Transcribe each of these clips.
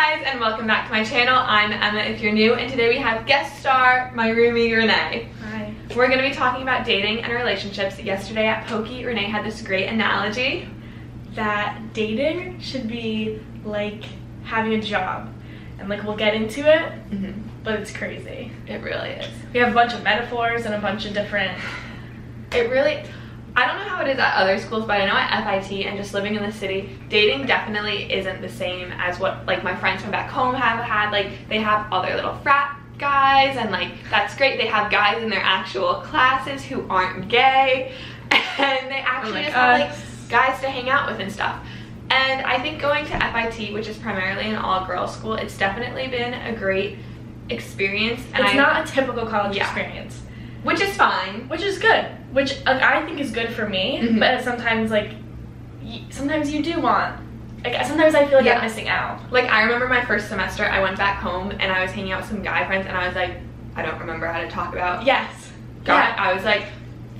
guys, and welcome back to my channel. I'm Emma if you're new, and today we have guest star, my roomie Renee. Hi. We're going to be talking about dating and relationships. Yesterday at Pokey, Renee had this great analogy. That dating should be like having a job. And like we'll get into it, but it's crazy. It really is. We have a bunch of metaphors and a bunch of different... I don't know how it is at other schools, but I know at FIT and just living in the city, dating definitely isn't the same as what like my friends from back home have had. Like they have all their little frat guys, and like that's great. They have guys in their actual classes who aren't gay, and they actually just have like guys to hang out with and stuff. And I think going to FIT, which is primarily an all-girls school, it's definitely been a great experience. And it's not a typical college experience. Which is fine. Which is good. Which I think is good for me, but sometimes like, sometimes you do want, like sometimes I feel like I'm missing out. Like I remember my first semester, I went back home and I was hanging out with some guy friends and I was like, I don't remember how to talk about. Yes. God, I was like,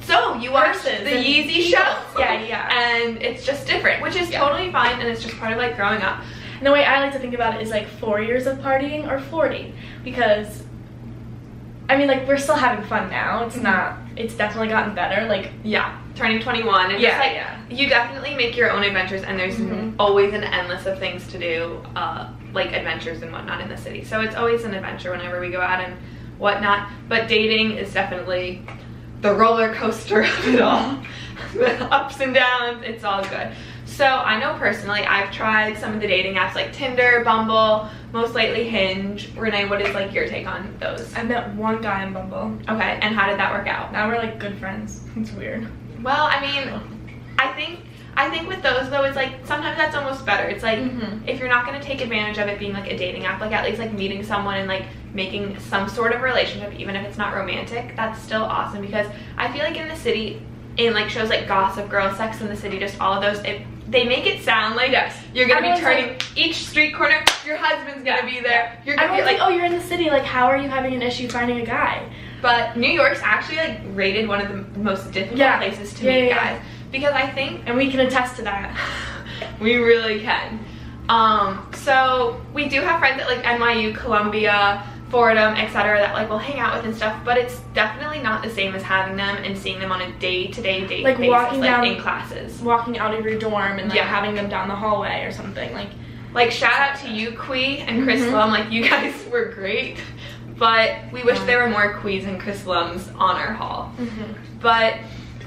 so you watched the Yeezy show? Yeah. And it's just different, which is totally fine, and it's just part of like growing up. And the way I like to think about it is like 4 years of partying or 40, because I mean, like, we're still having fun now. It's not, it's definitely gotten better. Like, turning 21. And just, like, you definitely make your own adventures, and there's always an endless of things to do, like adventures and whatnot in the city. So it's always an adventure whenever we go out and whatnot. But dating is definitely the roller coaster of it all. The ups and downs, it's all good. So I know personally, I've tried some of the dating apps like Tinder, Bumble, most lately Hinge. Renee, what is like your take on those? I met one guy on Bumble. Okay, and how did that work out? Now we're like good friends. It's weird. Well, I mean, I think with those though, it's like sometimes that's almost better. It's like if you're not gonna take advantage of it being like a dating app, like at least like meeting someone and like making some sort of relationship, even if it's not romantic, that's still awesome. Because I feel like in the city, in like shows like Gossip Girl, Sex in the City, just all of those, they make it sound like you're gonna be turning like, each street corner, your husband's gonna be there. You're gonna be like, oh, you're in the city, like how are you having an issue finding a guy? But New York's actually like rated one of the most difficult places to meet guys. Because I think, and we can attest to that. We really can. So we do have friends at like NYU, Columbia, Fordham, etc. that like we'll hang out with and stuff, but it's definitely not the same as having them and seeing them on a day-to-day basis, like walking down in classes, walking out of your dorm and like having them down the hallway or something. Like shout out to you, Quee and Chris Lum. Like you guys were great, but we wish there were more Quees and Chris Lums on our hall. But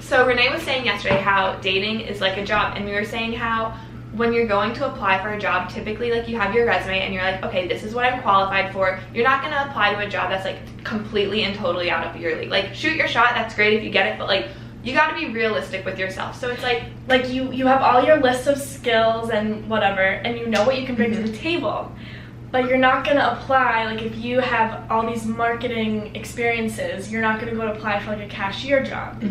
so Renee was saying yesterday how dating is like a job, and we were saying how when you're going to apply for a job, typically like you have your resume and you're like, okay, this is what I'm qualified for. You're not gonna apply to a job that's like completely and totally out of your league. Like shoot your shot, that's great if you get it, but like you gotta be realistic with yourself. So it's like you have all your list of skills and whatever, and you know what you can bring to the table, but you're not gonna apply, like if you have all these marketing experiences, you're not gonna go to apply for like a cashier job.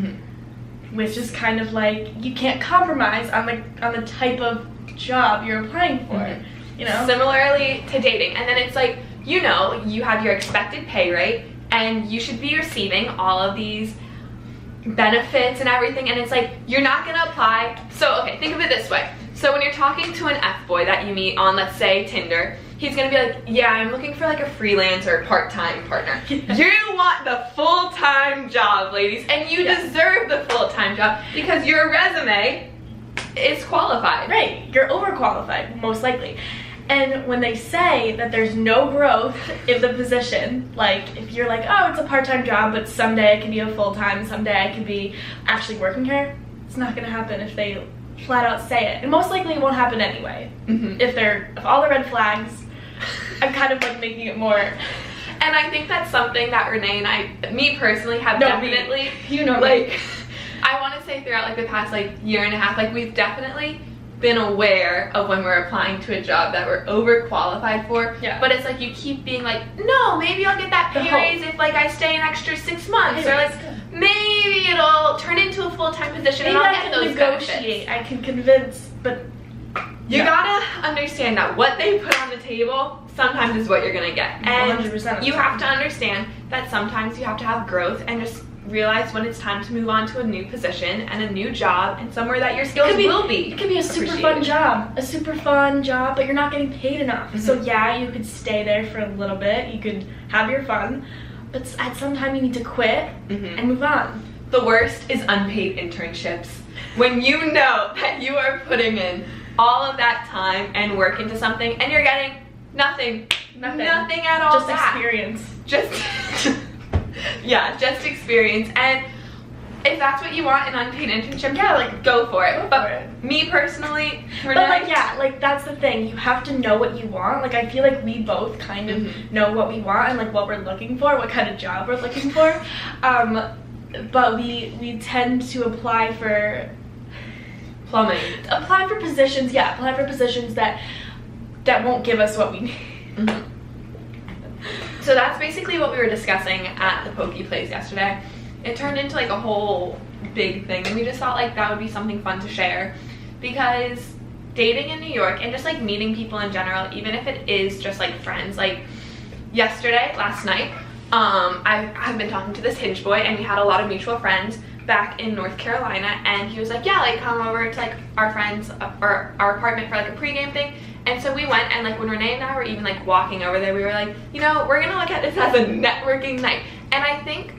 Which is kind of like, you can't compromise on the type of job you're applying for, you know? Similarly to dating. And then it's like, you know, you have your expected pay rate and you should be receiving all of these benefits and everything, and it's like, you're not gonna apply. So, okay, think of it this way. So when you're talking to an F-boy that you meet on, let's say, Tinder, he's gonna be like, yeah, I'm looking for like a freelance or part-time partner. You want the full-time job, ladies, and you deserve the full-time job because your resume is qualified. Right, you're overqualified, most likely. And when they say that there's no growth in the position, like if you're like, oh, it's a part-time job, but someday I can be a full-time, someday I can be actually working here, it's not gonna happen if they flat out say it. And most likely it won't happen anyway. If all the red flags, I'm kind of like making it more. And I think that's something that Renee and me personally have definitely, like, I want to say throughout like the past like year and a half, like we've definitely been aware of when we're applying to a job that we're overqualified for. But it's like you keep being like, no, maybe I'll get that pay raise if like I stay an extra 6 months, or like maybe it'll turn into a full-time position and I'll get those benefits. I can convince, but you gotta understand that what they put on the table sometimes is what you're gonna get. And 100%. you have to understand that sometimes you have to have growth and just realize when it's time to move on to a new position and a new job and somewhere that your skills will be. It could be a super fun job, but you're not getting paid enough. So yeah, you could stay there for a little bit, you could have your fun, but at some time you need to quit and move on. The worst is unpaid internships. When you know that you are putting in all of that time and work into something and you're getting nothing at all. Just experience. Just experience. And if that's what you want, an unpaid internship, yeah, like go for it. Me personally, that's the thing. You have to know what you want. Like, I feel like we both kind of know what we want and like what we're looking for, what kind of job we're looking for. But we tend to apply for plumbing. Apply for positions that won't give us what we need. So that's basically what we were discussing at the Pokey place yesterday. It turned into like a whole big thing, and we just thought like that would be something fun to share, because dating in New York and just like meeting people in general, even if it is just like friends, like last night, I've been talking to this Hinge boy, and we had a lot of mutual friends back in North Carolina, and he was like, yeah, like come over to like our friends or our apartment for like a pregame thing. And so we went, and like when Renee and I were even like walking over there, we were like, you know, we're gonna look at this as a networking night. And I think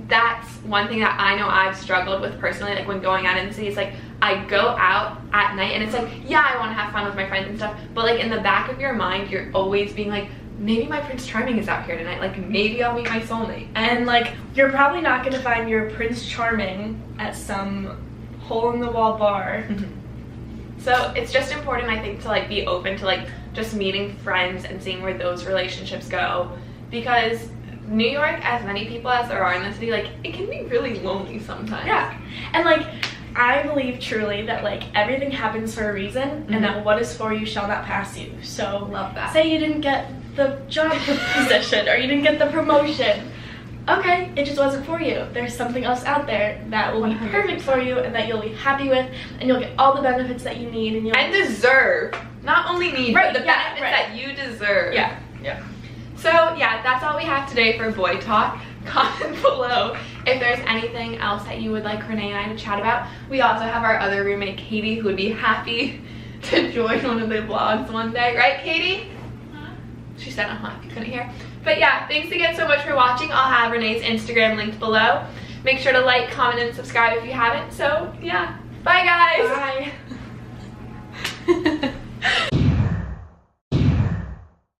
that's one thing that I know I've struggled with personally, like when going out in the city. It's like I go out at night and it's like, yeah, I want to have fun with my friends and stuff, but like in the back of your mind you're always being like, maybe my Prince Charming is out here tonight, like maybe I'll meet my soulmate. And like you're probably not gonna find your Prince Charming at some hole-in-the-wall bar. So it's just important, I think, to like be open to like just meeting friends and seeing where those relationships go, because New York, as many people as there are in the city, like it can be really lonely sometimes. Yeah, and like I believe truly that like everything happens for a reason, and that what is for you shall not pass you. So love that. Say you didn't get the job position or you didn't get the promotion. Okay, it just wasn't for you. There's something else out there that will be 100%. Perfect for you and that you'll be happy with, and you'll get all the benefits that you need and deserve. Not only need, but the benefits that you deserve. Yeah. So yeah, that's all we have today for Boy Talk. Comment below if there's anything else that you would like Renee and I to chat about. We also have our other roommate, Katie, who would be happy to join one of the vlogs one day. Right, Katie? She said if you couldn't hear. But yeah, thanks again so much for watching. I'll have Renee's Instagram linked below. Make sure to like, comment, and subscribe if you haven't. So yeah, bye guys. Bye.